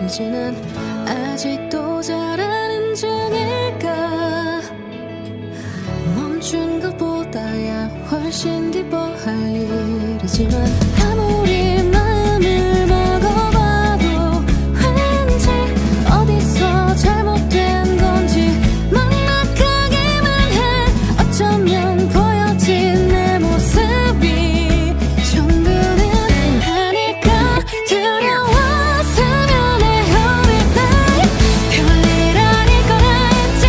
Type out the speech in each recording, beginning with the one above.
버리지는 아직도 잘하는 중일까. 멈춘 것보다야 훨씬 기뻐할 일이지만 아무리 마음을 먹어봐도 왠지 어디서 잘못된 건지 막막하기만 해. 어쩌면 보여진 내 모습이 전부는 아닐까. 두려웠으면 해. 어릴 때 별일 아닐 거라 했지.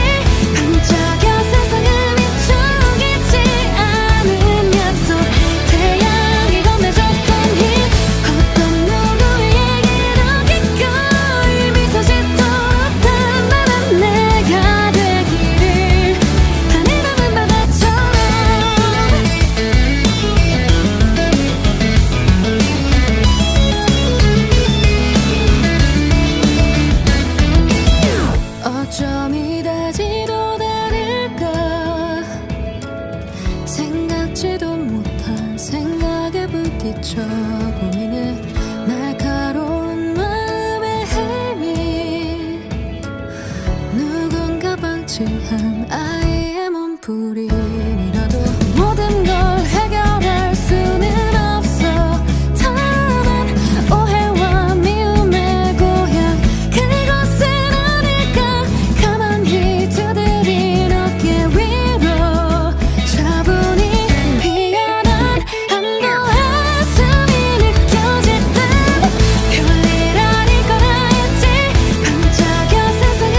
반짝여 세상을 비추겠지 않은 약속. 태양이 건네줬던 힘. 어떤 누구에게도 기꺼이 미소 짓도록 단단한 내가 되기를. 하늘 담은 바다처럼 어쩜 이다지도 다를까. 생각지도 못한 생각에 부딪혀 고민해. 날카로운 마음의 힘이 누군가 방치한 아이의 몸부림이라도 모든 걸 해결할 수는 없어. 다만 오해와 미움의 고향 그곳은 어딜까. 가만히 두드린 어깨 위로 차분히 피어난 한도 한숨이 느껴질 때 별일 아닐 거라 했지. 반짝여 세상을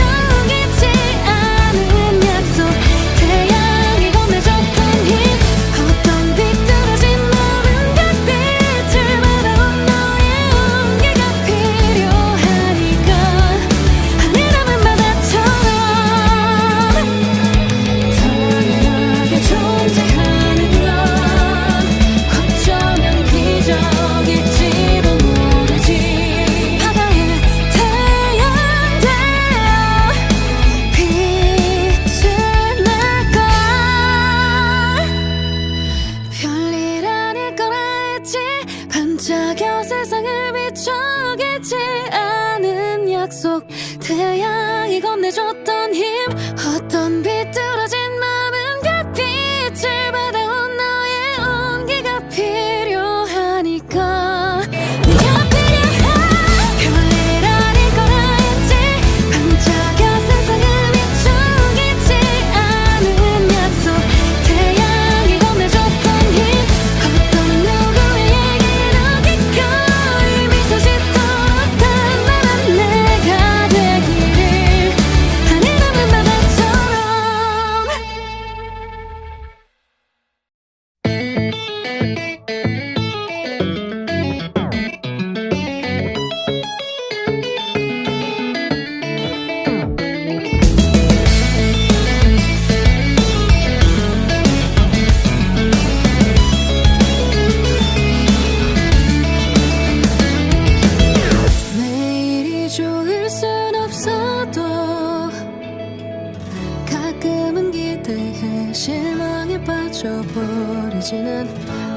비추겠지 않은 약속. 태양이 건네줬던 힘. 어떤 비뚤어진 너른 별빛을 바라온 너의 온기가 필요하니까. 하늘 담은 바다처럼 당연하게 존재하는 건 어쩌면 기적일지도 모르지. 바다에 태양 되어 빛을 낼까. 별일 아닐 거라 했지. 반짝여 세상을 비추겠지 않은 약속. 태양이 건네줬던 힘. 어떤 비뚤어진 마음은 그 빛을 받아온 너의 온기가 필요하니까. 네가 필요해. 별일 아닐 거라 했지. 반짝여 세상을 비추겠지 않은 약속. 태양이 건네줬던 힘. 어떤 누구에게도 기꺼이 미소 짓도록 단단한 내가 되기를. 하늘 담은 바다처럼 매일이 좋을 순 없어도 가끔은 기대해 실망에 빠져버리지는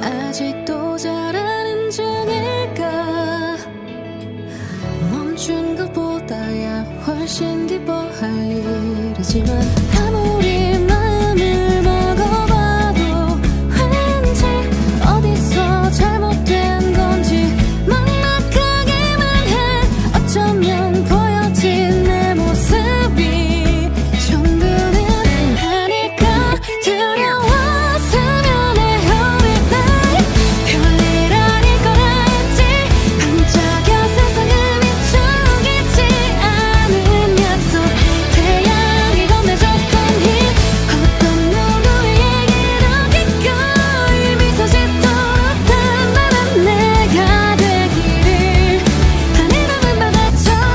아직도 잘하는 중일까. 멈춘 것보다야 훨씬 기뻐할 일이지만 아무리 마음을 먹어봐도 왠지 어디서 잘못된 건지 막막하기만 해. 어쩌면 보여진 내 모습이 전부는 아닐까. 두려웠으면 해. 어릴 때 별일 아닐 거라 했지. 반짝여 세상을 비추겠지 않은 약속. 태양이 건네줬던 힘. 어떤 누구에게도 기꺼이 미소 짓도록 단단한 내가 되기를. 하늘 담은 바다처럼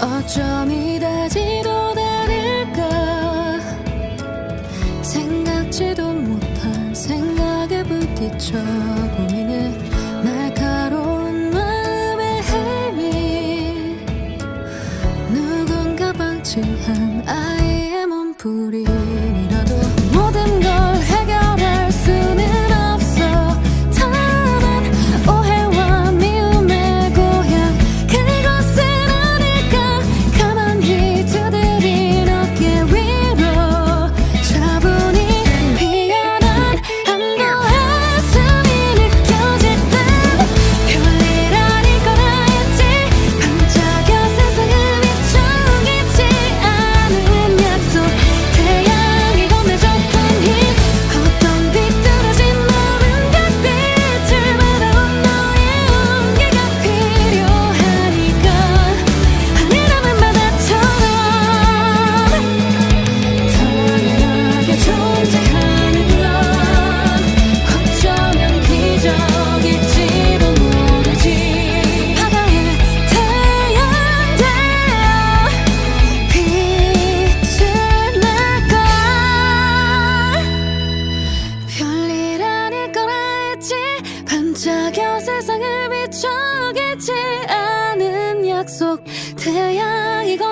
어쩜 이다지도 다를까. 생각지도 못한 생각에 부딪혀 고민해. 날카로운 마음의 힘이 누군가 방치한 아이의 몸부림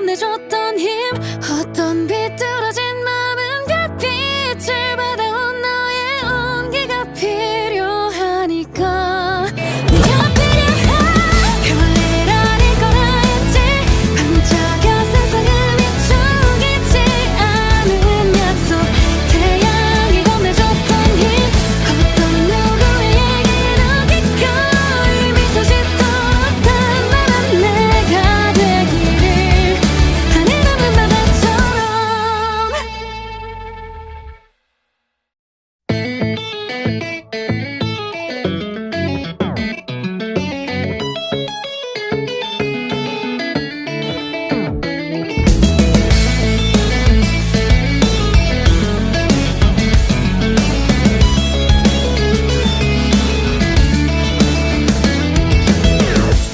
건네줬던 힘 어떤 비뚤어진 마음은 별빛을 받아온 너의 온기가 필요하니까 네가 필요해 별일 아닐 거라 했지 반짝여 세상을 비추겠지 않은 약속 태양이 건네줬던 힘 어떤 누구의 얘기도 기꺼이 미소 짓도록 단단한 내가 되기를 하늘 담은 바다처럼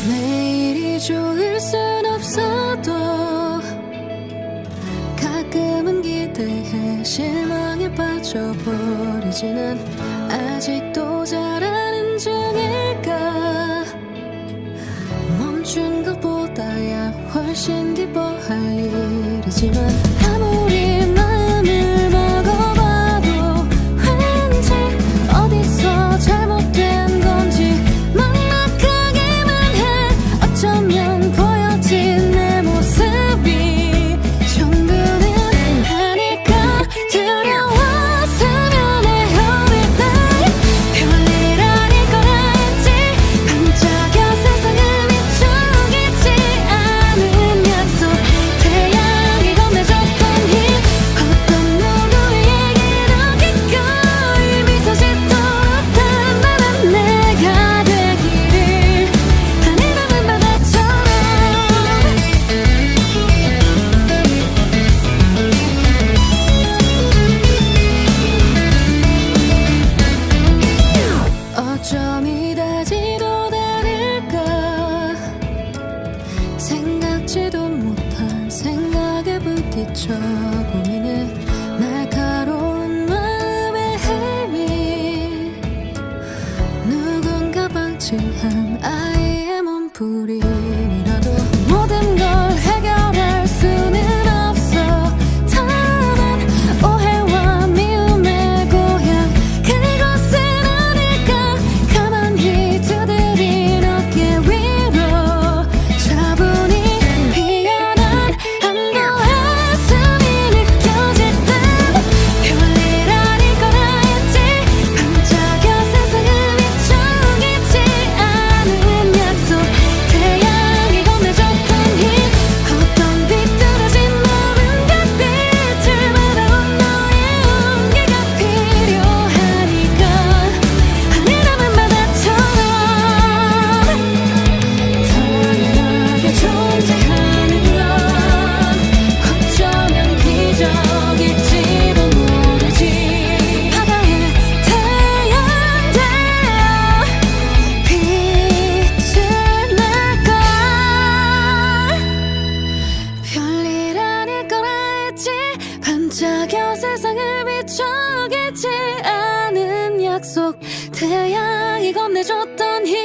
매일이 좋을 순 없어도 가끔은 기대해 실망에 빠져버리지는 아직도 잘하는 중일까 멈춘 것보다야 훨씬 기뻐할 일이지만 아무리 마음을 먹어봐도 왠지 어디서 잘못된 건지 막막하기만 해 어쩌면 보여진 내 모습이 전부는 아닐까 두려웠으면 해 every day 별일 아닐 거라 했지 반짝여 세상을 비추겠지 않은 약속 태양이 건네줬던 힘 어떤 누구의 얘기도 기꺼이 미소 짓도록 단단한 내가 되기를 하늘 담은 바다처럼 어쩜 이다지도 다를까 생각지도 못한 생각에 부딪혀 고민해 날카로운 마음의 힘이 누군가 방치한 아이의 몸부림이라도 모든 걸 해결할 수는 없어 다만 오해와 미움의 고향 그곳은 아닐까 가만히 두드린 어깨 위로 차분히 피어난 안도의 숨이 느껴질 듯 별일 아닐 거라 했지 반짝여 세상을 비추겠지 않은 약속 태양이 건네줬던 힘 어떤 비뚤어진 마음은 별빛을 받아온 너의 온기가 필요하니까 하늘 담은 바다처럼 당연하게 존재하는 건 어쩌면 기적일지도 모르지 바다에 태양 되어 빛을 낼걸 별일 아닐 거라 했지 반짝여 세상을 비추겠지 않은 약속 태양이 건네줬던 힘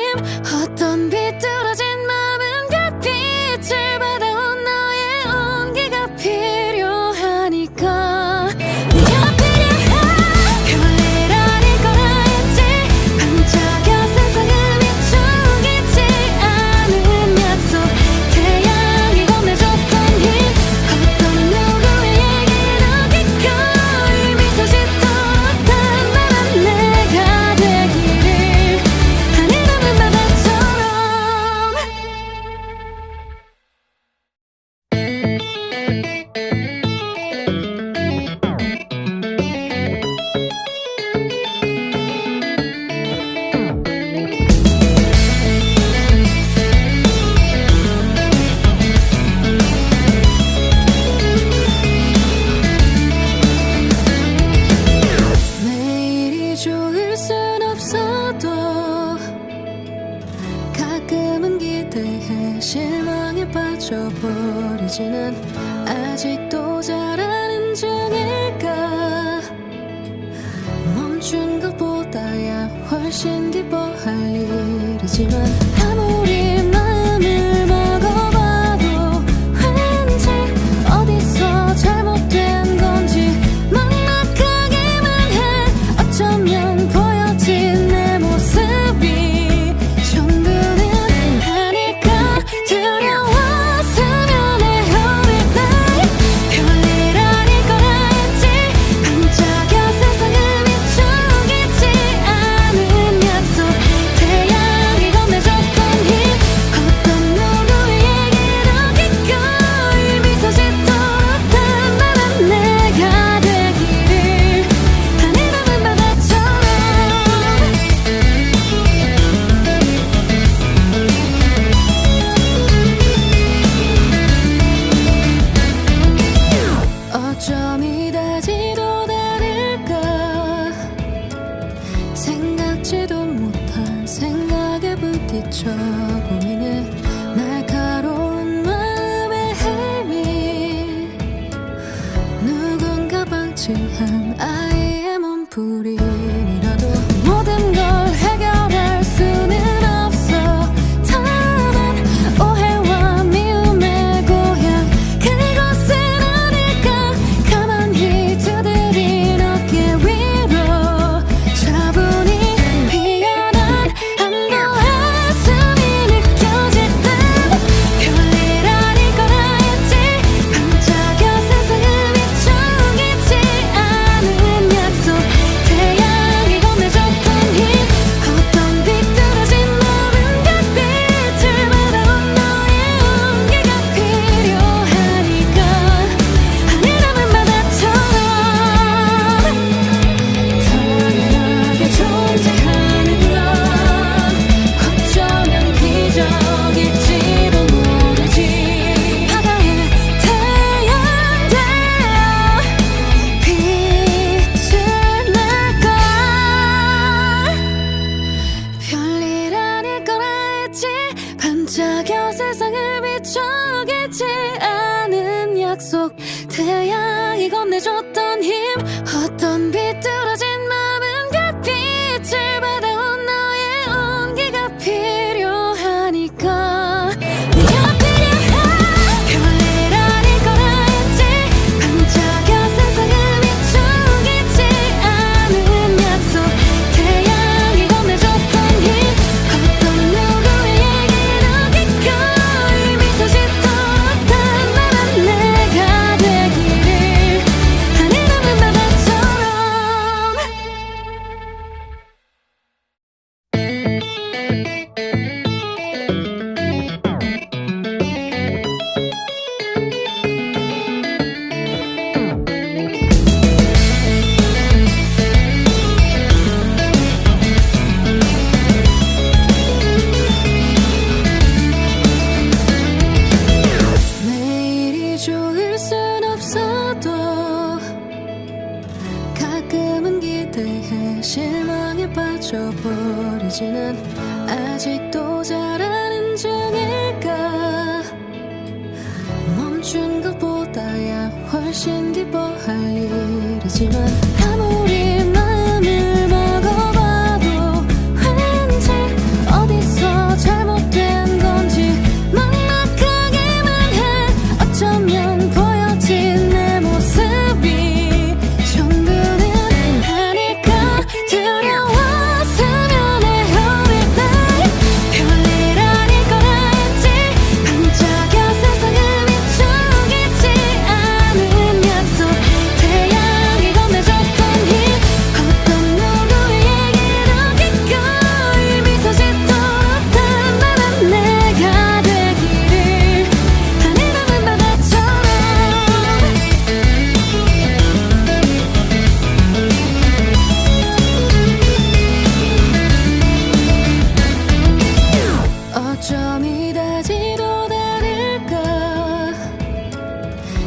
어떤 비뚤어진 마음은 별빛을 받아온 너의 온기가 필요하니까 네가 필요해 별일 아닐 거라 했지 반짝여 세상을 비추겠지 않은 약속 태양이 건네줬던 힘 어떤 누구의 얘기도 기꺼이 미소 짓도록 단단한 내가 되기를 하늘 담은 바다처럼 매일이 좋을 순 없어도 가끔은 기대해 실망에 빠져버리지는 아직도 잘하는 중일까 멈춘 것보다야 훨씬 기뻐할 일이지만 아무리 마음을 먹어봐도 왠지 미다지도 다를까 생각지도 못한 생각에 부딪혀 고민해 날카로운 마음의 헤매 누군가 방치한 아이의 몸부림이라도 모든 걸 해결할 수는 없어 다만 오해와 미움의 고향 그곳은 어딜까 가만히 두드린 어깨 위로 차분히 피어난 한도의 숨이 느껴질 땐 별일 아닐 거라 했지 반짝여 세상을 비추겠지 않은 약속 태양이 건네줬던 힘 어떤 비뚤어진 마음은 별빛을 받아온 너의 온기가 필요하니까 하늘하늘 바다처럼 당연하게 존재하는 건 어쩌면 기적일지도 모르지 바다에 태양 되어 빛을 낼걸 별일 아닐 거라 했지 반짝여 세상을 비춰겠지 않은 약속 태양이 건네줬던 힘 어떤 비뚤어진 마음은 별빛을 받아온 너의 온기가 필요하니까 네가 필요해 별일 아닐 거라 했지 반짝여 세상을 비추겠지 않은 약속 태양이 건네줬던 힘 어떤 누구에게도 기꺼이 미소 짓도록 단단한 내가 되기를 하늘하늘 바다처럼 매일이 좋을 순 없어도 가끔은 기대해 실망에 빠져버리지는 아직도 잘하는 중일까 멈춘 것보다야 훨씬 기뻐할 일이지만 아무리 마음을 먹어봐도 왠지 어디서 잘못된 건지 막막하기만 해 어쩌면 보여진 내 모습이 전부는 아닐까 두려웠으면 헤어릴 때 별일 아닐 거라 했지 반짝여 세상을 비추겠지 않은 약속 태양이 건네줬던 힘 어떤 누구에게도 기꺼이 미소 짓도록 단단한 내가 되기를 하늘하늘 바다처럼 어쩜 이다지도 다를까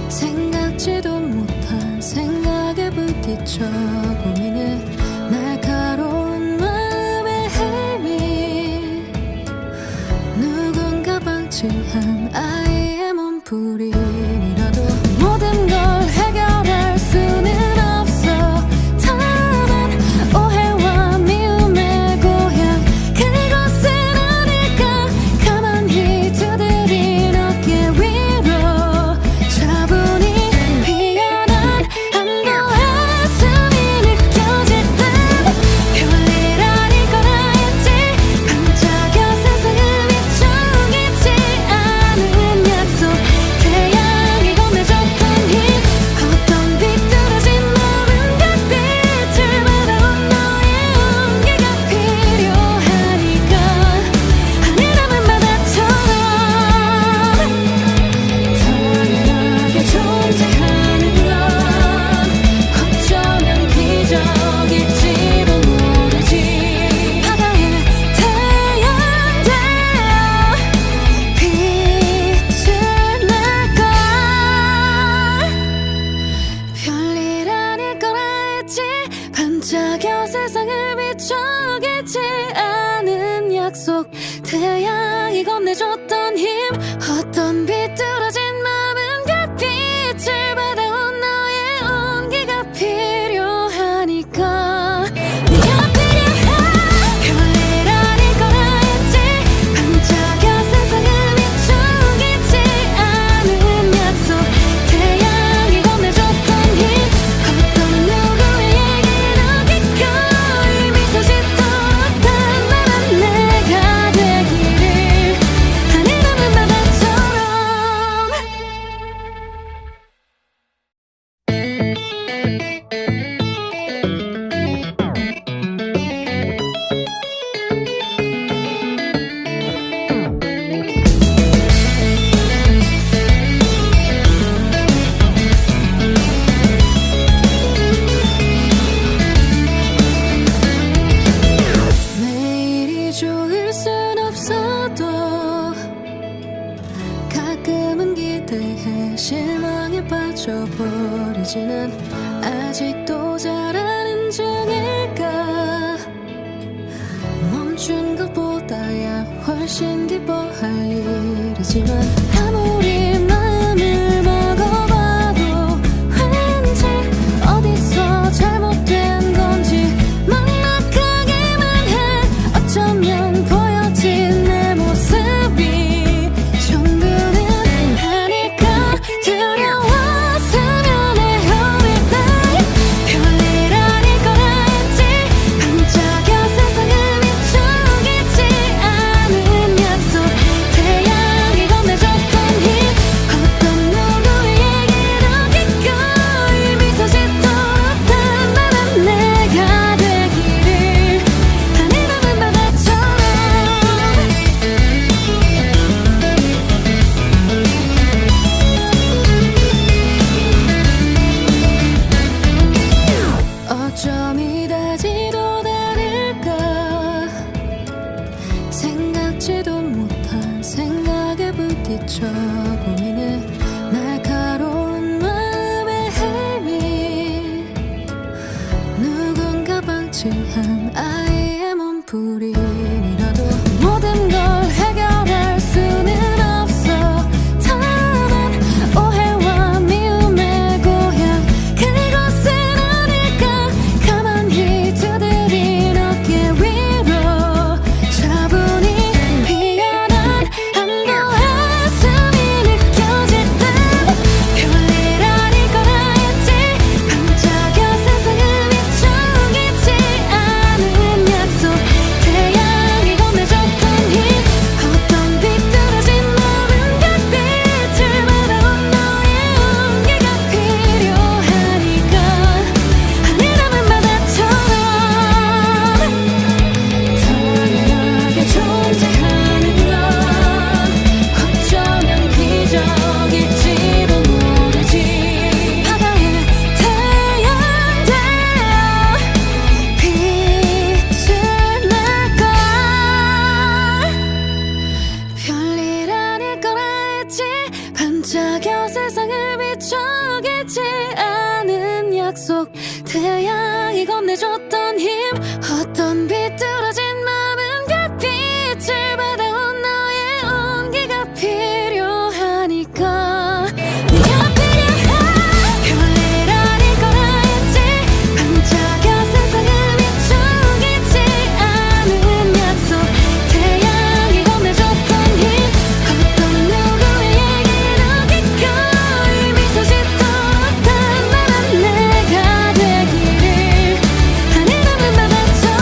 생각지도 못한 생각에 부딪혀 고민해 날카로운 마음의 헤매 누군가 방치한 아이의 몸부림이라도 모든 걸 해결할 수는 없어 다만 오해와 미움의 고향 그곳은 어딜까 가만히 두드린 어깨 위로 차분히 피어난 한도의 숨이 반짝여 세상을 비춰겠지 않은 약속 태양이 건네줬던 힘 어떤 비뚤어진 마음은 그 빛을 받아온 너의 온기가 필요하니까 네가 필요해 별일 아닐 거라 했지 반짝여 세상을 비추겠지 않은 약속 태양이 건네줬던 힘 어떤 누구에게도 기꺼이 미소 짓도록 단단한 내가 되기를 하늘 남은 바다처럼 매일이 좋을 순 없어도 가끔은 기대해 실망에 빠져버리지는 아직도 잘하는 중일까 멈춘 것보다야 훨씬 기뻐할 일이지만 아무리 마음을 먹어봐도 왠지 어디서 잘못된 건지 막막하기만 해 어쩌면 보여진 내 모습이 전부는 아닐까 두려웠으면 헤어릴 때 별일 아닐 거라 했지 반짝여 세상을 비추겠지 않은 약속 태양이 건네줬던 힘 어떤 누구에게도 기꺼이 미소 짓도록 단단한 내가 되기를 하늘 남은 바다처럼 어쩜 이다지도 다를까 생각지도 못한 생각에 부딪혀 고민해 날카로운 마음의 힘이 누군가 방치한 아이의 몸부림이라도 모든 걸 해결할 수는 없어 다만 오해와 미움의 고향 그곳은 어딜까 가만히 두드린 어깨 위로 차분히 피어난 한도의 숨이 느껴질 때 별일 아닐 거라 했지 반짝여 세상을 비추겠지 않은 약속 태양이 건네줬던 힘 어떤 비뚤어진 마음은 그 빛을 받아온 너의 온기가 필요하니까 하늘 남은 바다처럼 당연하게 존재하는 건 어쩌면 기적일지도 모르지 바다에 태양 되어 빛을 낼걸 별일 아닐 거라 했지 반짝여 세상을 비추겠지 않은 약속 태양이 건네줬던 힘 어떤 비뚤어진 마음은 그 빛을 받아온 너의 온기가 필요하니까 네가 필요해 별일 아닐 거라 했지 반짝여 세상을 비추겠지 않은 약속 태양이 건네줬던 힘 어떤 누구에게도 기꺼이 미소 짓도록 단단한 내가 되기를 하늘 남은 바다처럼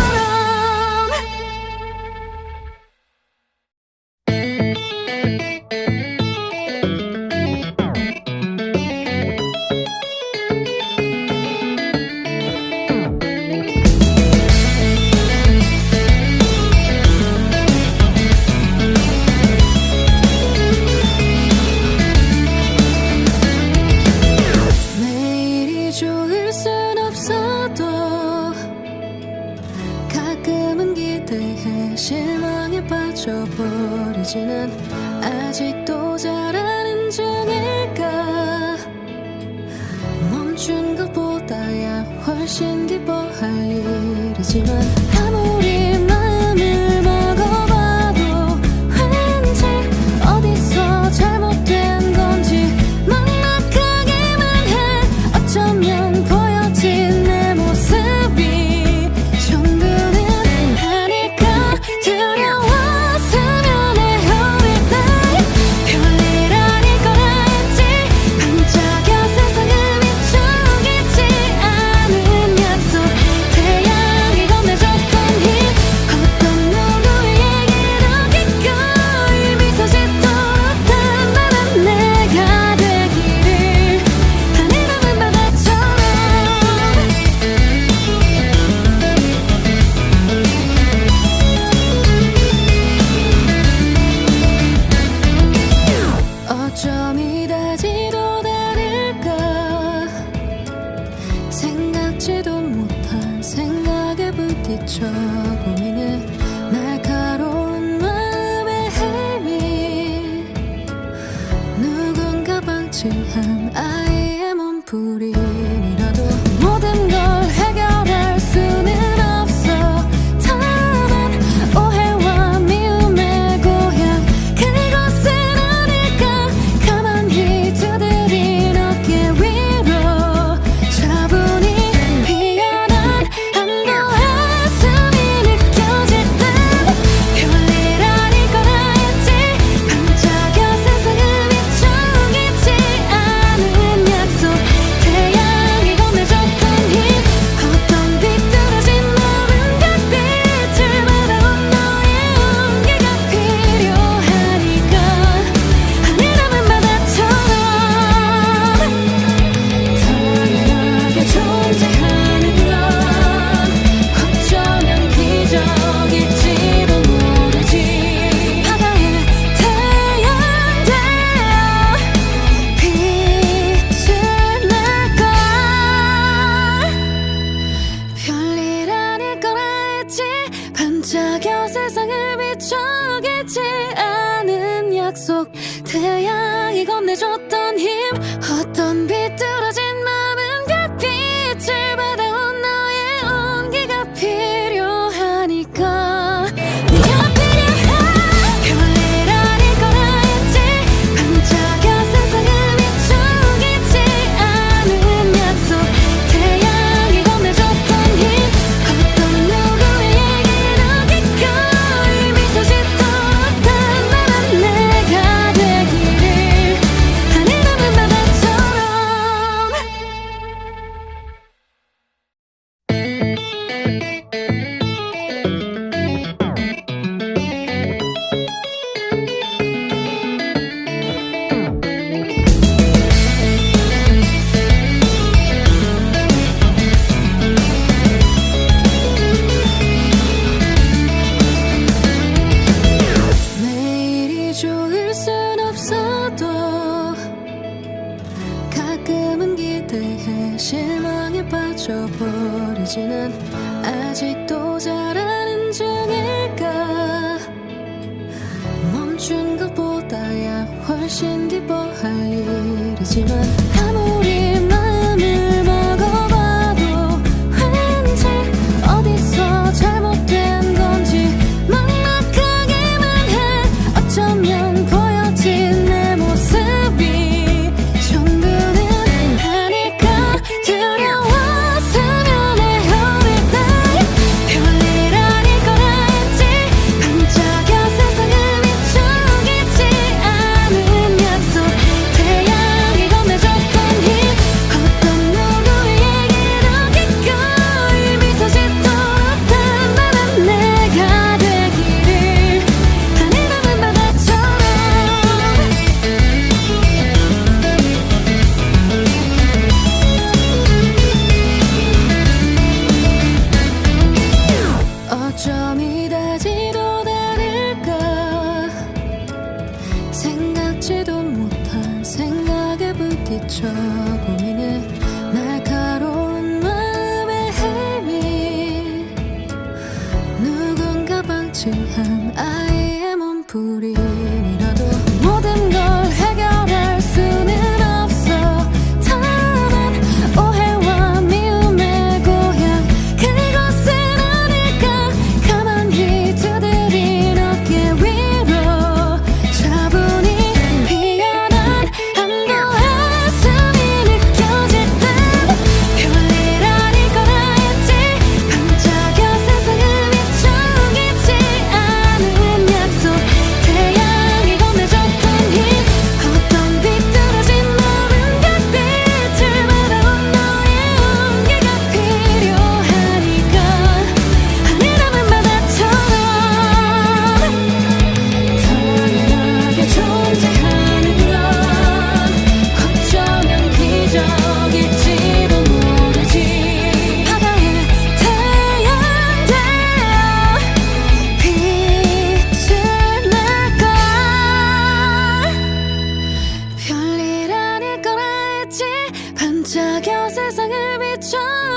매일이 좋을 순 없어도 가끔은 기대해 실망에 빠져버리지는 아직도 잘하는 중일까 멈춘 것보다야 훨씬 기뻐할 일이지만 아무리 마음을 먹어봐도 왠지 어디서 잘못된 건지 막막하기만 해. 어쩌면 보여진 내 모습이 전부는 아닐까. 두려웠으면 해. 어릴 때 별일 아닐 거라 했지. 반짝여 세상을 비추겠지 않은 약속. 태양이 건네줬던 힘. 어떤 누구의 얘기로 기꺼이 미소 짓도록 단단한 내가 되기를. 하늘 담은 바다처럼 어쩜 이다지도 다를까. 생각지도 못한 생각에 부딪혀 고민해. 날카로운 마음의 힘이 누군가 방치한 아이의 몸부림이라도 모든 걸 해결할 수는 없어. 다만 오해와 미움의 고향 그곳은 어딜까. 가만히 두드린 어깨 위로 차분히 피어난 한도 한숨이 느껴질 땐 별일 아닐 거라 했지. 반짝여 세상을 비추겠지 않은 약속. 태양이 건네줬던 힘. 어떤 비뚤어진 마음 별빛을 받아온 너의 온기가 필요하니까. 하늘 담은 바다처럼 당연하게 존재하는 건 어쩌면 기적일지도 모르지. 바다에 태양 되어 빛을 낼걸. 별일 아닐 거라 했지. 반짝여 세상을 비추겠지 않은 약속. 태양이 건네줬던 힘. 어떤 비뚤어진 마음은 별빛을 받아온 너의 온기가 필요하니까. 네가 필요해. 별일 아닐 거라 했지. 반짝여 세상을 비추겠지 않은 약속. 태양이 건네줬던 힘. 어떤 누구의 얘기로 기꺼이 미소 짓도록 단단한 내가 되기를. 하늘 담은 바다처럼 매일이 좋을 순 없어도 가끔은 기대해 실망에 빠져버리지는 아직도 잘하는 중일까. 멈춘 것보다야 훨씬 기뻐할 일이지만 아무리 마음을 먹어봐도 왠지 어디서 잘못된 건지 막막하기만 해. 어쩌면 보여진 내 모습이 전부는 아닐까. 두려웠으면 해. 어릴 때 별일 아닐 거라 했지. 반짝여 세상을 비추겠지 않은 약속. 태양이 건네줬던 힘. 어떤 누구의 얘기로 기꺼이 미소 짓도록 단단한 내가 되기를. 하늘 담은 바다처럼 어쩜 이다지도 다를까. 생각지도 못한 생각에 부딪혀 고민해. 날카로운 마음의 힘이 누군가 방치한 아이의 몸부림이라도 모든 걸 해결할 수는 없어. 다만 오해와 미움의 고향 그곳은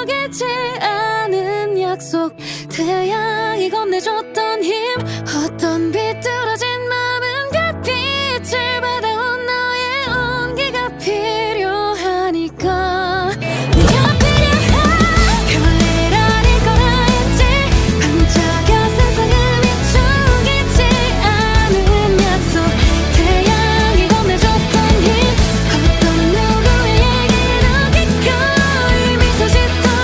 비춰지지 않은 약속 태양이 건네줬던 힘 어떤 비뚤어진 마음은 그 빛을 받아온 너의 온기가 필요하니까 네가 필요해 별일 아닐 거라 했지 반짝여 세상을 비추겠지 않은 약속 태양이 건네줬던 힘 어떤 누구의 얘기도 기꺼이 미소 짓도록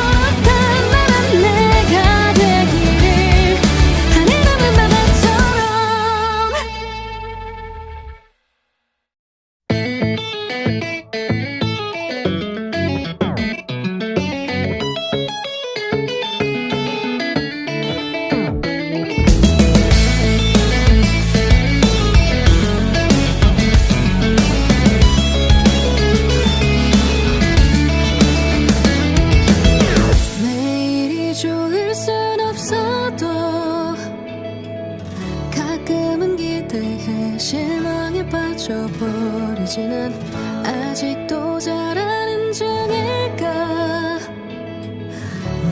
단단한 내가 되기를 하늘 담은 바다처럼 매일이 좋을 순 없어도 가끔은 기대해 실망에 빠져버리지는 아직도 잘하는 중일까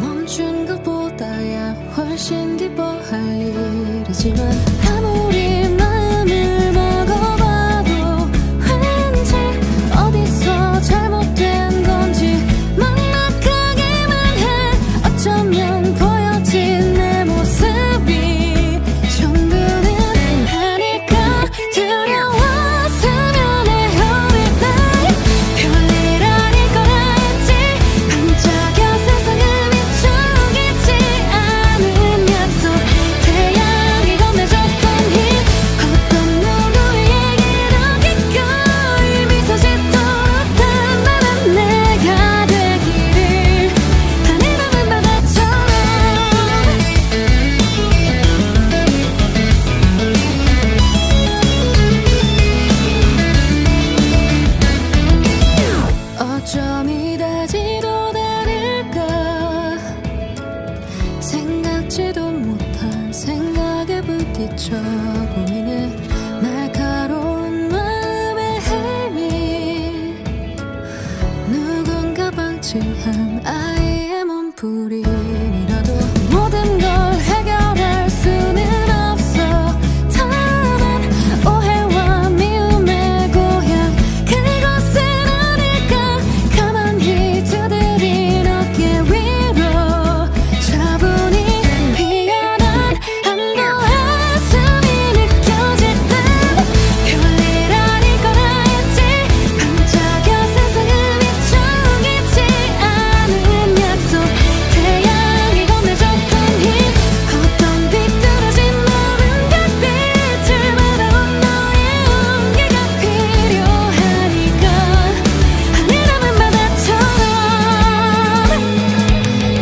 멈춘 것보다야 훨씬 기뻐할 일이지만 아무리 마음을 먹어봐도 왠지 어디서 잘못된 건지 막막하기만 해 어쩌면 보여진 내 모습이 전부는 아닐까 두려웠으면 해 every day 별일 아닐 거라 했지 반짝여 세상을 비추겠지 않은 약속 태양이 건네줬던 힘 어떤 누구의 얘기도 기꺼이 미소 짓도록 단단한 내가 되기를 하늘 담은 바다처럼 어쩜 이다지도 다를까 생각지도 못한 생각에 부딪혀 고민해 날카로운 마음의 힘이 누군가 방치한 아이의 몸부림이라도 모든 걸 해결할 수는 없어 다만 오해와 미움의 고향 그곳은 아닐까 가만히 두드린 어깨 위로 차분히 피어난 한도 한숨이 느껴질 때 별일 아닐 거라 했지 반짝여 세상을 비추겠지 않은 약속 태양이 건네줬던 힘 어떤 비뚤어진 마음은 그 빛을 받아온 너의 온기가 필요하니까 하늘 담은 바다처럼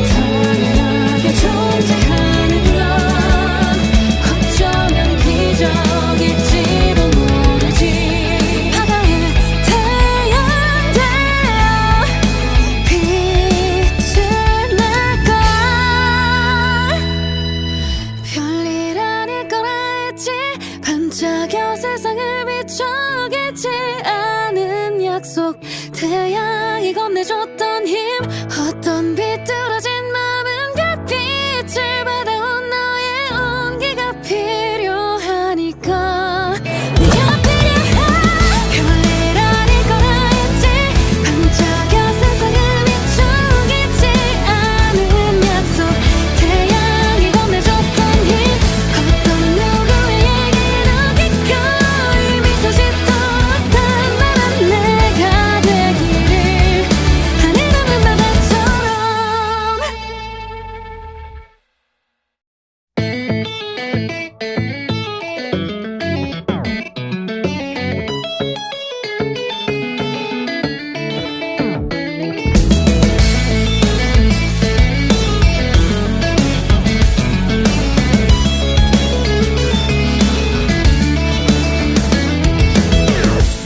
당연하게 존재하는 건 어쩌면 기적일지도 모르지 바다에 태양 되어 빛을 낼걸 별일 아닐 거라 했지 반짝여 세상을 비춰겠지 않은 약속 태양이 건네줬던 힘 어떤 비뚤어진 마음은 그 빛을 받아온 너의 온기가 필요하니까 네가 필요해 별일 아닐 거라 했지 반짝여 세상을 비추겠지 않은 약속 태양이 건네줬던 힘 어떤 누구의 얘기도 기꺼이 미소 짓도록 단단한 내가 되기를 하늘 담은 바다처럼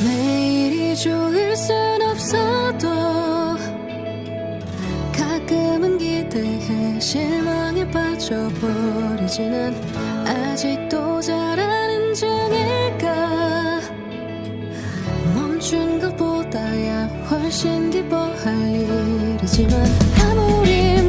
매일이 좋을 순 없어도 가끔은 기대해 실망에 빠져버리지는 아직도 잘하는 중일까 멈춘 것보다야 훨씬 기뻐할 일이지만 아무리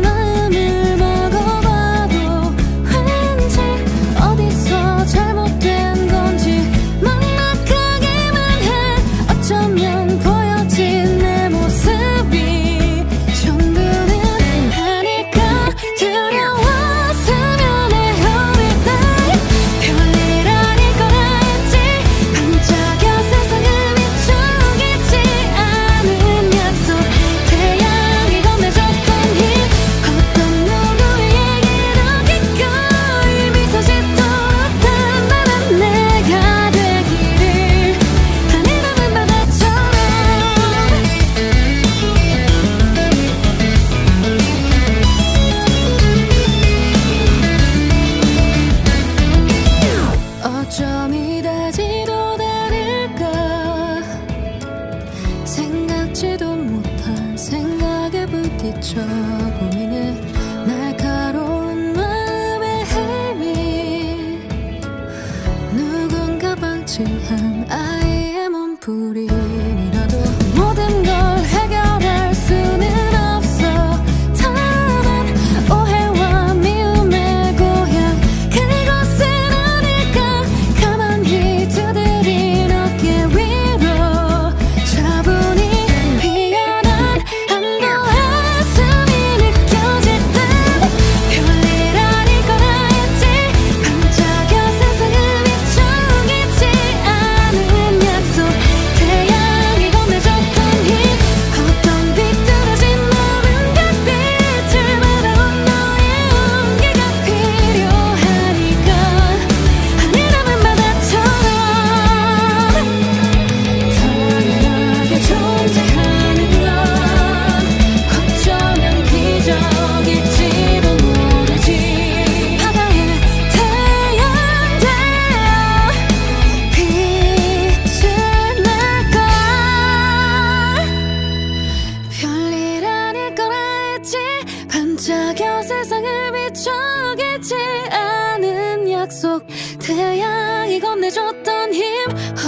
반짝여 세상을 비춰겠지 않은 약속 태양이 건네줬던 힘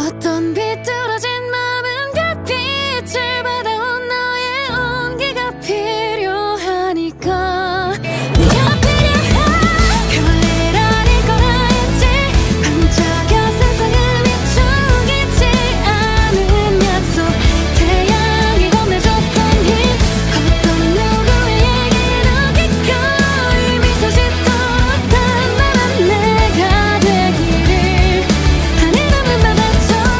어떤 비뚤어진 마음은 그 빛을 받아온 너의 온기가 필요하니까 네가 필요해 별일 아닐 거라 했지 반짝여 세상을 비추겠지 않은 약속 태양이 건네줬던 힘 어떤 누구에게도 기꺼이 미소 짓도록 단단한 내가 되기를 하늘 담은 바다처럼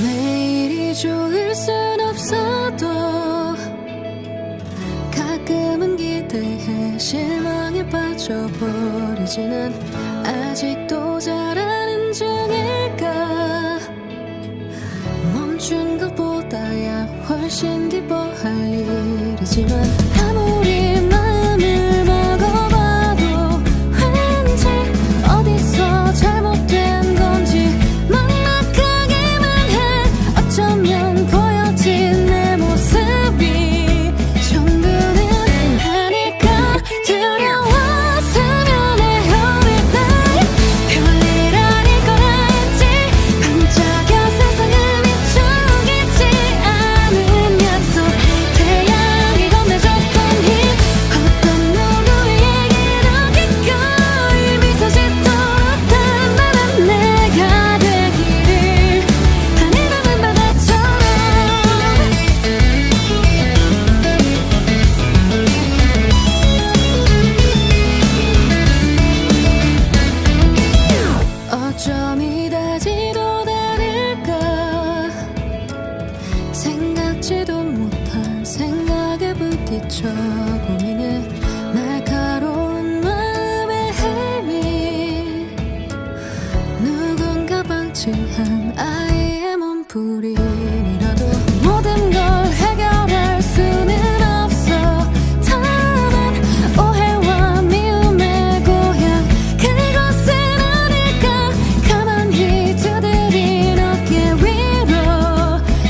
매일이 좋을 순 없어도 가끔은 기대해 실망에 빠져버리지는 아직도 잘하는 중일까 멈춘 것보다야 훨씬 기뻐할 일이지만 아무리 마음을 먹어봐도 왠지 어디서 잘못된 건지 막막하기만 해 어쩌면 보여진 내 모습이 전부는 아닐까 두려웠으면 해 어릴 때 별일 아닐 거라 했지 반짝여 세상을 비추겠지 않은 약속 태양이 건네줬던 힘 어떤 누구에게도 기꺼이 미소 짓도록 단단한 내가 되기를 하늘 담은 바다처럼 어쩜 이다지도 다를까 생각지도 못한 생각에 부딪혀 고민해 날카로운 마음의 힘이 누군가 방치한 아이의 몸부림이라도 모든 걸 해결할 수는 없어 다만 오해와 미움의 고향 그곳은 어딜까 가만히 두드린 어깨 위로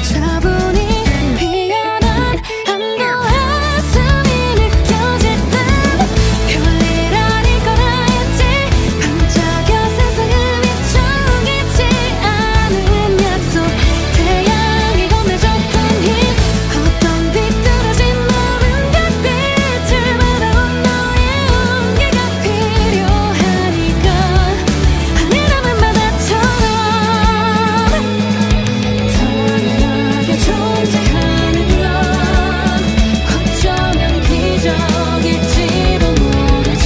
차분히 피어난 안도의 숨이 느껴질 때 별일 아닐 거라 했지 반짝여 세상을 비추겠지 않은 약속 태양이 건네줬던 힘 어떤 비뚤어진 마음은 그 빛을 받아온 너의 온기가 필요하니까 하늘 담은 바다처럼 당연하게 존재하는 건 어쩌면 기적일지도 모르지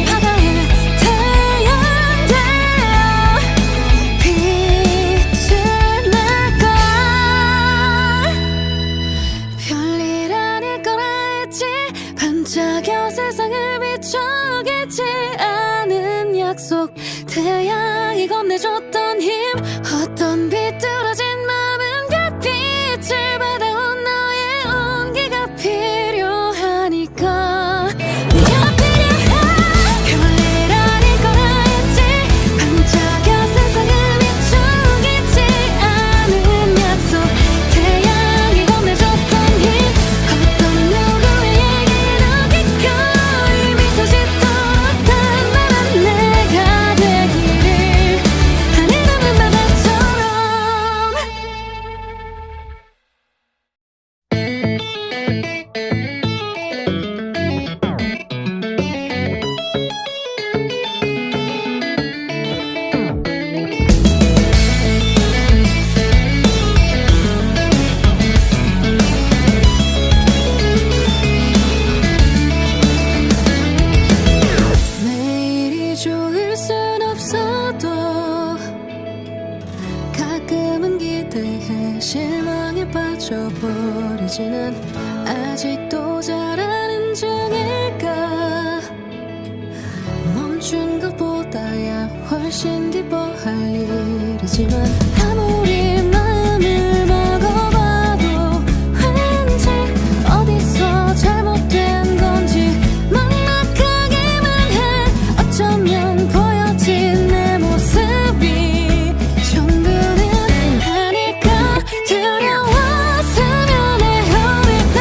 바다에 태양 되어 빛을 낼걸 별일 아닐 거라 했지 반짝여 세상을 비추겠지 않은 약속 태양이 건네줬던 힘 어떤 비뚤어진 마음은 그 빛을 받아온 너의 온기가 필요하니까 네가 필요해 별일 아닐 거라 했지 반짝여 세상을 비추겠지 않은 약속 태양이 건네줬던 힘 어떤 누구에게도 기꺼이 미소 짓도록 단단한 내가 되기를 하늘 담은 바다처럼 매일이 좋을 순 없어도 가끔은 기대해 실망에 빠져버리지는 아직도 잘하는 중일까 멈춘 것보다야 훨씬 기뻐할 일이지만 아무리 마음을 먹어봐도 왠지 어디서 잘못된 건지 막막하기만 해. 어쩌면 보여진 내 모습이 전부는 아닐까. 두려웠으면 해. 어릴 날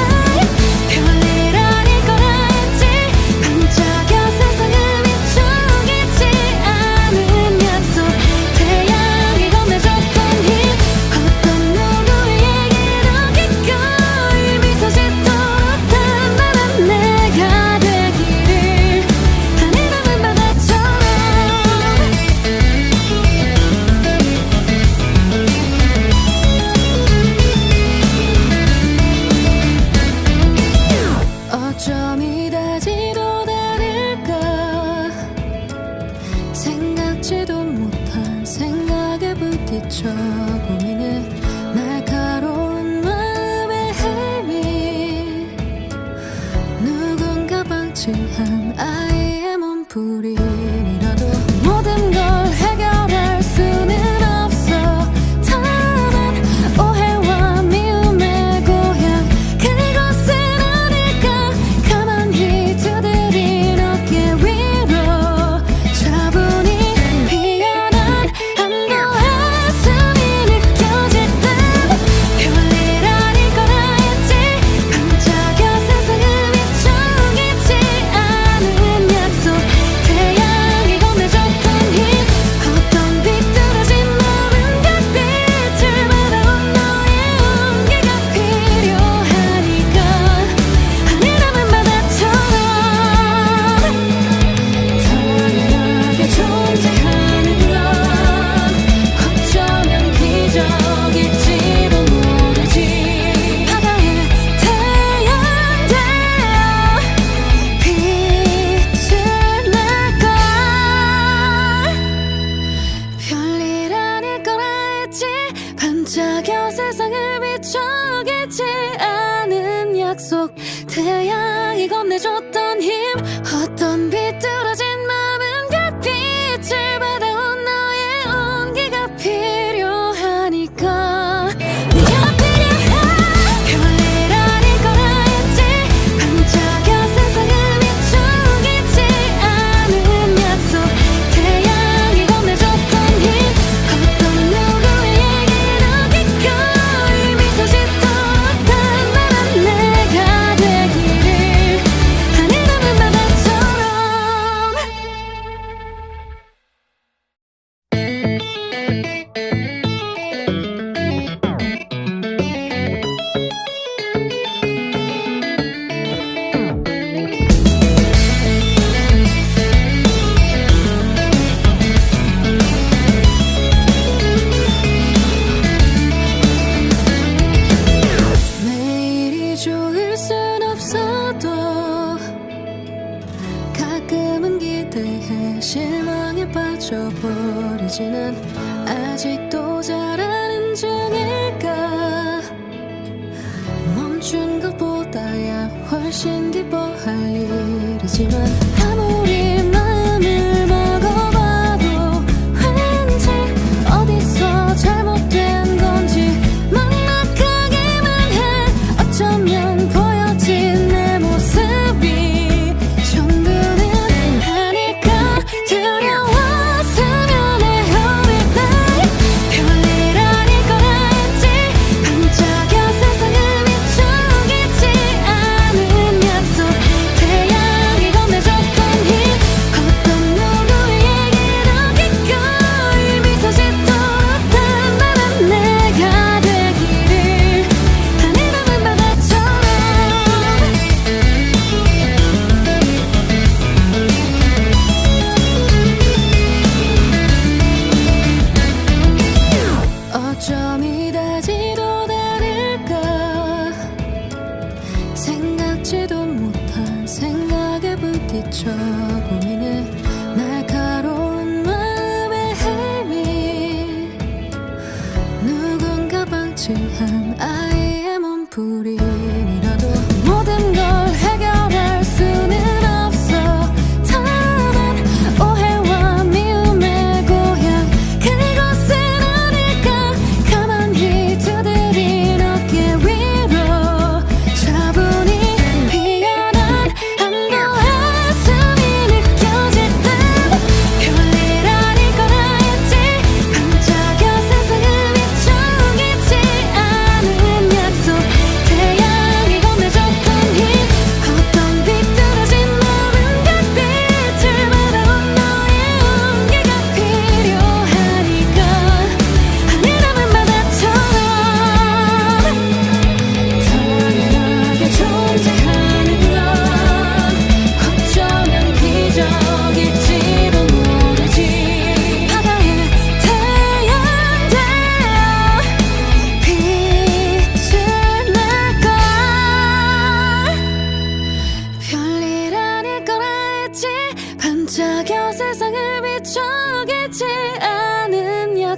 별일 아닐 거라 했지. 반짝여 세상을 비추겠지 않은 약속. 태양이 건네줬던 힘. 어떤 누구에게도 기꺼이 미소 짓도록 단단한 내가 되기를. 하늘 담은 바다처럼 어쩜 이다지도 다를까. 생각지도 못한 생각에 부딪혀 고민해. 날카로운 마음의 힘이 누군가 방치한 아이의 몸부림이라도 모든 걸 해결할 수는 없어. 다만 오해와 미움의 고향 그곳은 어딜까. 가만히 두드린 어깨 위로 차분히 피어난 한도 한숨이 느껴질 때 별일 아닐 거라 했지. 반짝여 세상을 비추겠지 않은 약속. 태양이 건네줬던 힘. 어떤 비뚤어진 넓은 별빛을 바라온 너의 온기가 필요하니까. 하늘 담은 바다처럼 당연하게 존재하는 건 어쩌면 기적일지도 모르지. 바다에 태양 되어 빛을 낼 거야. 별일 아닐 거라 했지. 반짝여 세상을 비추겠지 않은 약속. 태양이 건네줬던 힘. 어떤 비뚤어진 마음은 그 빛을 받아온 너의 온기가 필요하니까. 네가 필요해. 별일 아닐 거라 했지. 반짝여 세상을 비추겠지 않은 약속. 태양이 건네줬던 힘. 어떤 누구에게도 기꺼이 미소 짓도록 단단한 내가 되기를. 하늘 담은 바다처럼 매일이 좋을 순 없어도 가끔은 기대해 실망에 빠져버리지는 아직도 잘하는 중일까. 멈춘 것보다야 훨씬 기뻐할 일이지만 아무리 마음을 먹어봐도 왠지 어디서 잘못된 건지 막막하기만 해. 어쩌면 보여진 내 모습이 전부는 아닐까. 두려웠으면 해. 어릴 날 별일 아닐 거라 했지. 반짝여 세상을 비추겠지 않은 약속. 태양이 건네줬던 힘. 어떤 누구에게도 기꺼이 미소 짓도록 단단한 내가 되기를. 하늘 담은 바다처럼 어쩜 이다지도 다를까. 생각지도 못한 생각에 부딪혀 고민해. 날카로운 마음의 힘이 누군가 방치한 아이의 몸부림이라도 모든 걸 해결할 수는 없어. 다만 오해와 미움의 고향 그곳은 어딜까.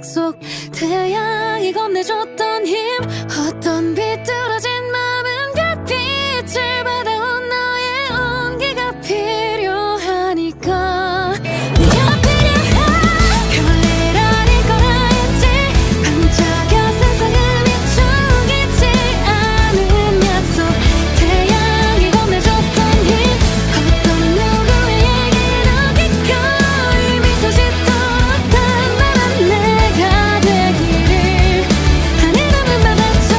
약속 태양이 건네줬던 힘 어떤 비뚤어진 마음은 그 빛을 받아온 너의 온기가 필요하니까 네가 필요해 별일 아닐 거라 했지 반짝여 세상을 비추겠지 않은 약속 태양이 건네줬던 힘 어떤 누구에게나 기꺼이 미소 짓도록 단단한 내가 되기를 하늘 남은 바다처럼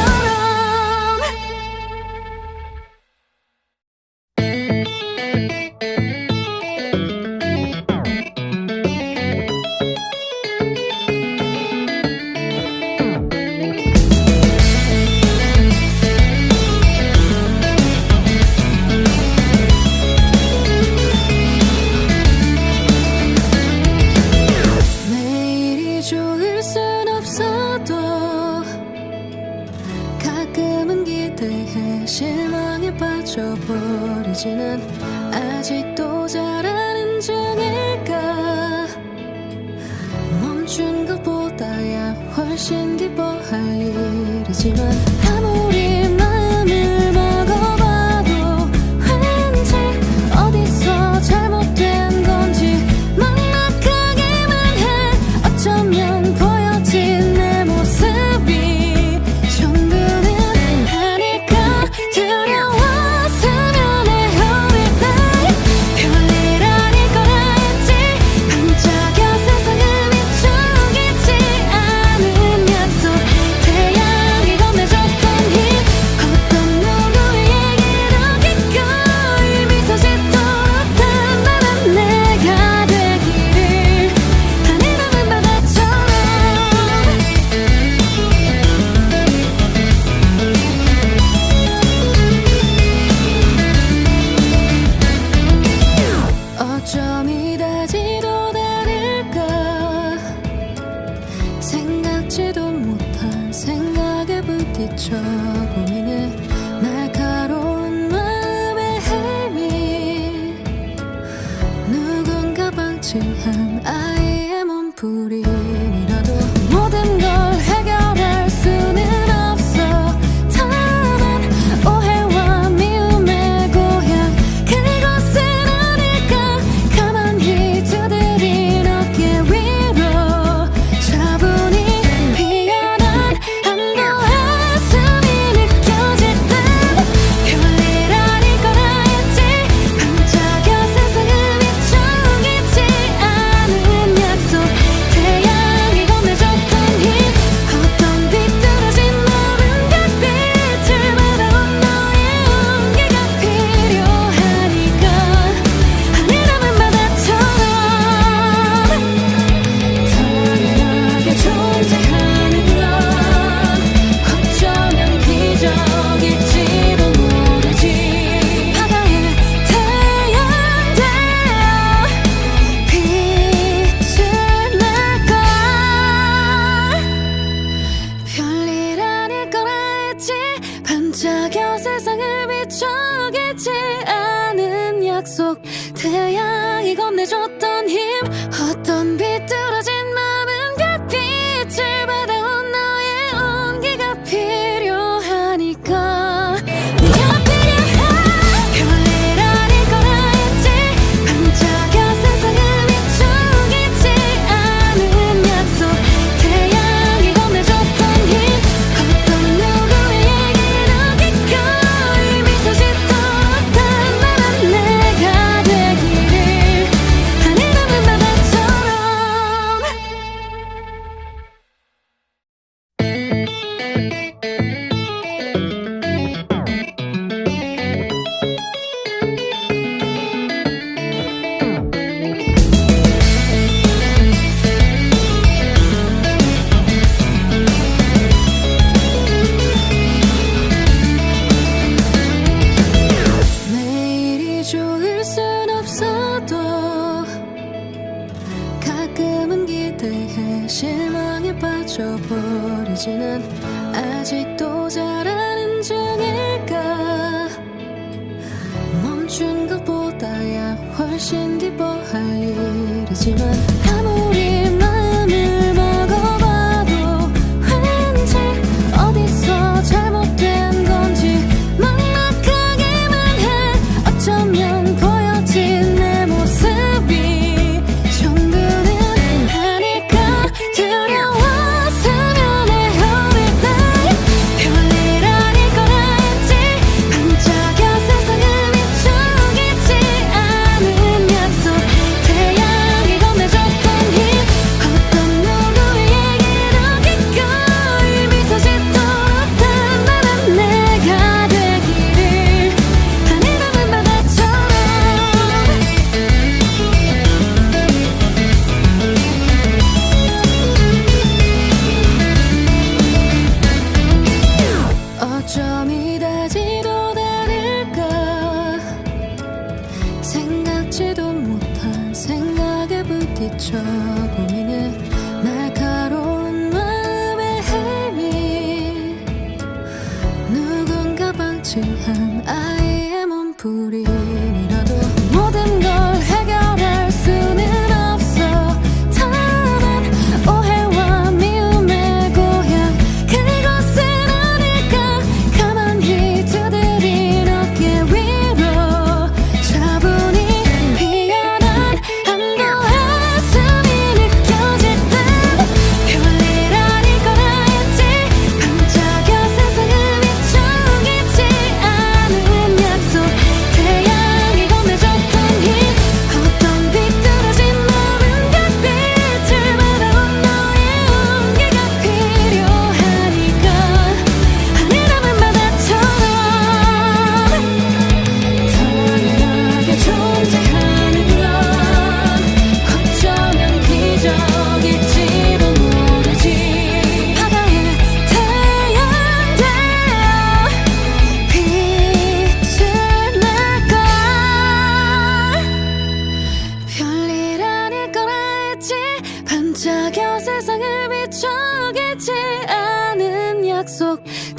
매일이 좋을 순 없어도 가끔은 기대해 실망에 빠져버리지는 아직도 잘하는 중일까 멈춘 것보다야 훨씬 기뻐할 일이지만 아무리 마음을 먹어봐도 왠지 어디서 잘못된 건지 막막하기만 해 어쩌면 보여진 내 모습이 전부는 아닐까 두려웠으면 해 어릴 때 별일 아닐 거라 했지 반짝여 세상을 비추겠지 않은 약속 태양이 건네줬던 힘 어떤 누구에게나 기꺼이 미소 짓도록 단단한 내가 되기를 하늘 남은 바다처럼 어쩜 이다지도 다를까 생각지도 못한 생각에 부딪혀 고민해 날카로운 마음의 힘이 누군가 방치한 아이의 몸부림이라도 모든 걸 해결할 수는 없어 다만 오해와 미움의 고향 그곳은 아닐까 가만히 두드린 어깨 위로 차분히 피어난 안도한숨이 느껴질 때 별일 아닐 거라 했지 반짝여 세상을 비추겠지 않은 약속 태양이 건네줬던 힘 어떤 비뚤어진 마음은 그 빛을 받아온 너의 온기가 필요하니까 하늘 남은 바다처럼 당연하게 존재하는 건 어쩌면 기적일지도 모르지 바다에 태양 되어 빛을 낼걸 별일 아닐 거라 했지 반짝여 세상을 비추겠지 않은 약속 태양이 건네줬던 힘 어떤 비뚤어진 마음은 그 빛을 받아온 너의 온기가 필요하니까 네가 필요해 별일 아닐 거라 했지 반짝여 세상을 비추겠지 않은 약속 태양이 건네줬던 힘 어떤 누구에게나 기꺼이 미소 짓도록 단단한 내가 되기를 하늘 남은 바다처럼 매일이 좋을 순 없어도 가끔은 기대해 실망에 빠져버리지는 아직도 잘하는 중일까 멈춘 것보다야 훨씬 기뻐할 일이지만 아무리 마음을 먹어봐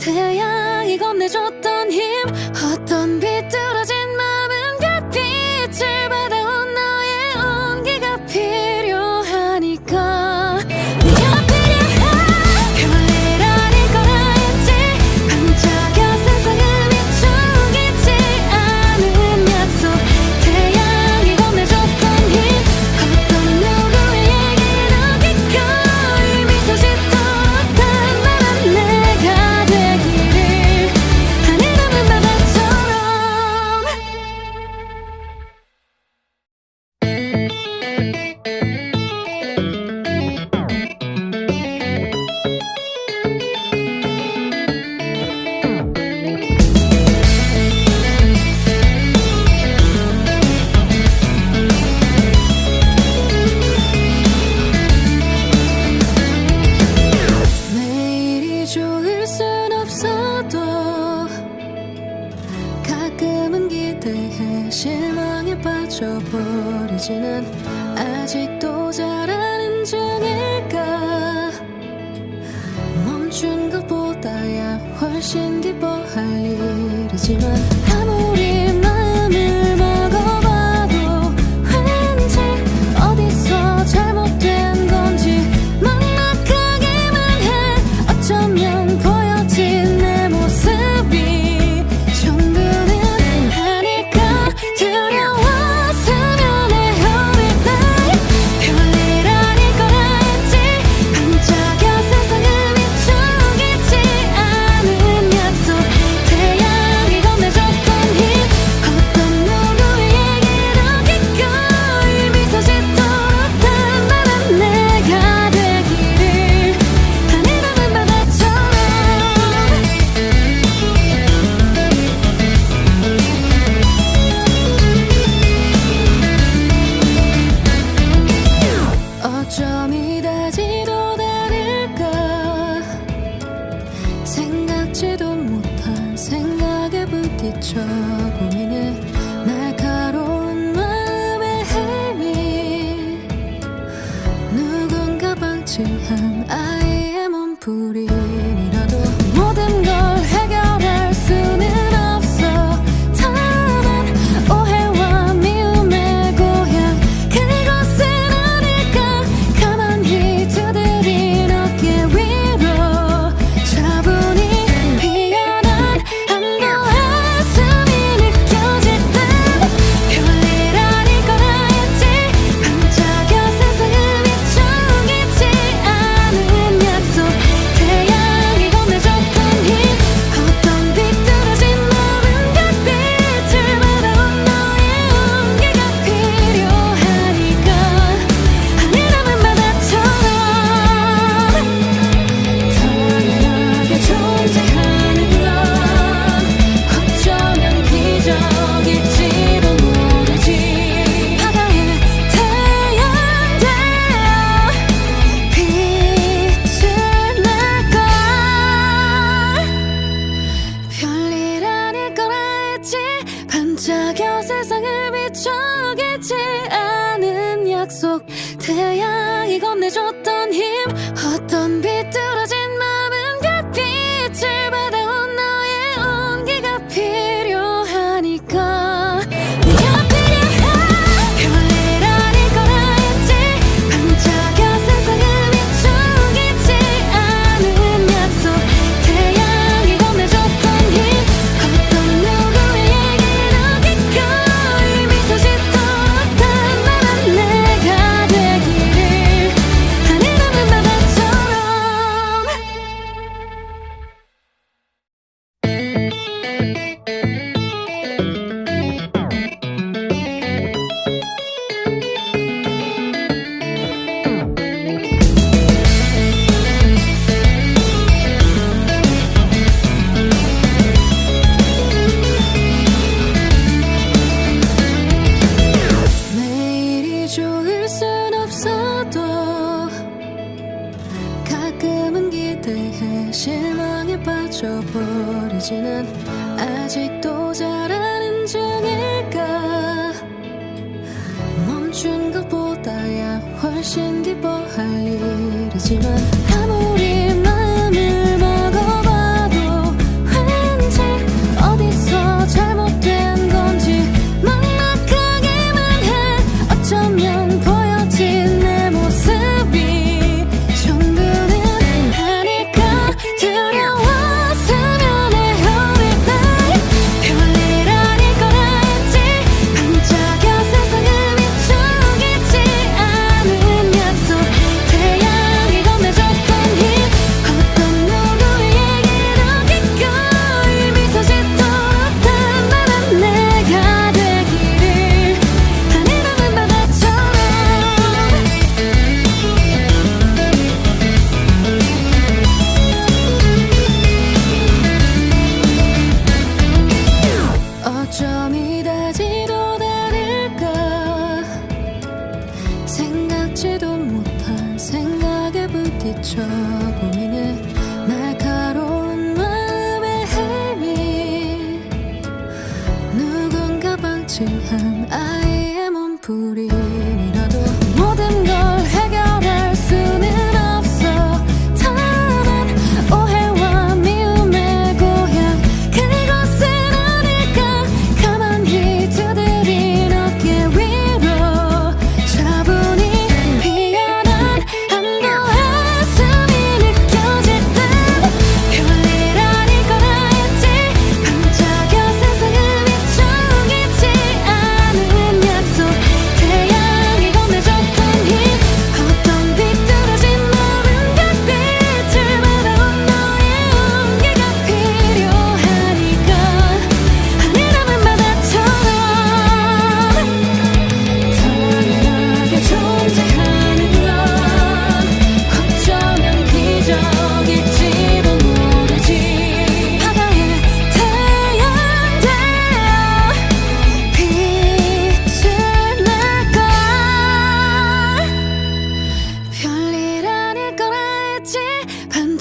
태양이 건네줬던 힘 어떤 비뚤어진 맘은 별빛을 받아온 너의 온기가 필요하니까 네가 필요해 별일 아닐 거라 했지 반짝여 세상을 비추겠지 않은 약속 태양이 건네줬던 힘 어떤 누구의 얘기도 기꺼이 미소 짓도록 단단한 내가 되기를 하늘 남은 바다처럼 매일이 좋을 순 없어도 가끔은 기대해 실망에 빠져버리지는 아직도 잘하는 중일까 멈춘 것보다야 훨씬 기뻐할 일이지만 아무리 마음을 먹어봐도 왠지 어디서 잘못된 건지 막막하기만 해 어쩌면 보여진 내 모습이 전부는 아닐까 두려웠으면 해 every day 별일 아닐 거라 했지 반짝여 세상을 비추겠지 않은 약속 태양이 건네줬던 힘 어떤 누구의 얘기도 기꺼이 미소 짓도록 단단한 내가 되기를 하늘 남은 바다처럼 어쩜 이다지도 다를까 생각지도 못한 생각에 부딪혀 고민해 날카로운 마음의 헤매 누군가 방치한 아이의 몸부림이라도 모든 걸 해결할 수는 없어 다만 오해와 미움의 고향 그곳은 아닐까 가만히 두드린 어깨 위로 차분히 피어난 한도 한숨이 느껴질 땐 별일 아닐 거라 했지 반짝여 세상을 비추겠지 않은 약속 태양이 건네줬던 힘 어떤 비뚤어진 마음은 별빛을 받아온 너의 온기가 필요하니까 하늘 남은 바다처럼 당연하게 존재하는 건 어쩌면 기적일지도 모르지 바다에 태양 되어 빛을 낼걸 별일 아닐 거라 했지 반짝여 세상을 비추겠지 않은 약속 태양이 건네줬던 힘 어떤 비뚤어진 맘은 별빛을 받아온 너의 온기가 필요하니까 네가 필요해 별일 아닐 거라 했지 반짝여 세상을 비추겠지 않은 약속 태양이 건네줬던 힘 어떤 누구의 얘기도 기꺼이 미소 짓도록 단단한 내가 되기를 하늘 남은 바다처럼 매일이 좋을 순 없어도 가끔은 기대해 실망에 빠져버리지는 아직도 잘하는 중일까 멈춘 것보다야 훨씬 기뻐할 일이지만 아무리 마음을 먹어봐도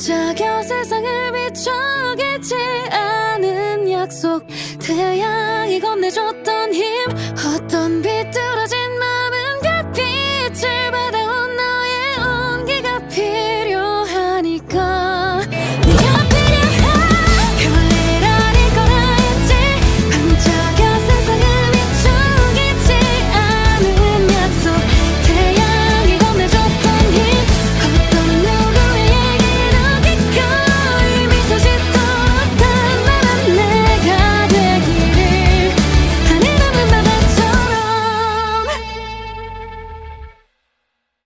반짝여 세상을 비춰겠지 않은 약속 태양이 건네줬던 힘